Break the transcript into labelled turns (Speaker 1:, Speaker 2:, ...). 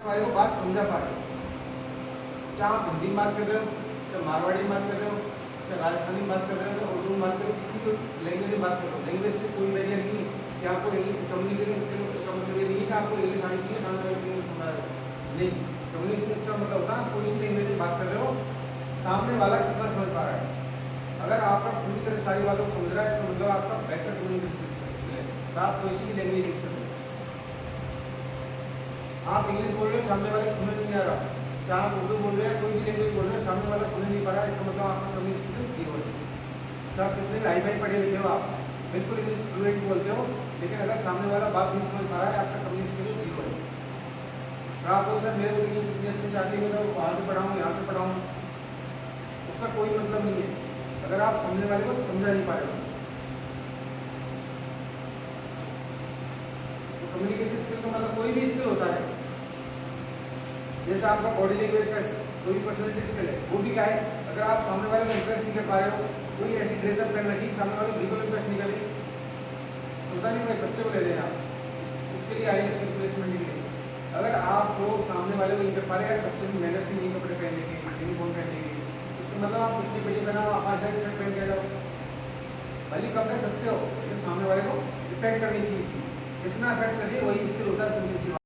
Speaker 1: वाले को बात समझा पा रहे हो, चाहे आप हिंदी में बात कर रहे हो, चाहे मारवाड़ी में बात कर रहे हो, चाहे राजस्थानी में बात कर रहे हो, चाहे उर्दू में बात कर रहे हो, किसी को लैंग्वेज में बात कर रहे हो, लैंग्वेज से कोई बैरियर नहीं है कि आपको कम्युनिकेशन स्किल का मतलब ये नहीं है कि आपको इंग्लिश आनी चाहिए, सामने वाले को इंग्लिश समझा रहे हो। नहीं, कम्युनिकेशन इसका मतलब होता है कोई सी लैंग्वेज में बात कर रहे हो, सामने वाला कितना समझ पा रहा है। अगर आपका पूरी तरह सारी बातों को समझ रहा है, इसका मतलब आपका बेटर कम्युनिकेशन स्किल है, तो आप कोई सी भी लैंग्वेज यूज कर रहे हो। आप इंग्लिश बोल रहे हो, सामने वाले को समझ नहीं आ रहा, चाहे आप उर्दू बोल रहे हैं, कोई भी लैंग्वेज बोल रहे हो, सामने वाला समझ नहीं पा रहा है, इसका मतलब आपका कम्युनिकेशन जीरो है। चाहे कितने भी हाई फाई पढ़े लिखे हो, आप बिल्कुल इंग्लिश फ्लुएंट बोलते हो, लेकिन अगर सामने वाला बात नहीं समझ पा रहा है, आपका कम्युनिकेशन जीरो है। तो आप बोल सर मेरे को इंग्लिश इतनी अच्छी से आती है, मैं वहाँ से पढ़ाऊँ यहाँ से पढ़ाऊँ, उसका कोई मतलब नहीं है अगर आप सामने वाले को समझा नहीं पा रहे हो। तो कम्युनिकेशन स्किल का मतलब कोई भी स्किल होता है, जैसे आपका बॉडी लैंग्वेज का कोई भी पर्सनैलिटी स्किल है, वो भी क्या है, अगर आप सामने वाले को इंप्रेस नहीं कर पा रहे हो, कोई ऐसी ड्रेसअप पहन रखी सामने वाले को बिल्कुल इंप्रेस नहीं करे, सोचा नहीं कोई बच्चे को ले लेना उसके लिए आए उसकी रिप्लेसमेंट के लिए, अगर आपको सामने वाले को नहीं कर पा रहे, बच्चे भी मेहनत से नहीं कपड़े पहनने के यूनिफॉर्म पहनने के, उसका मतलब आप इतनी बड़ी पहना आप 5,000 शर्ट पहन के जाओ, भले कपड़े सस्ते हो लेकिन सामने वाले को इफेक्ट करनी चाहिए, कितना इफेक्ट करिए वही स्किल होता है।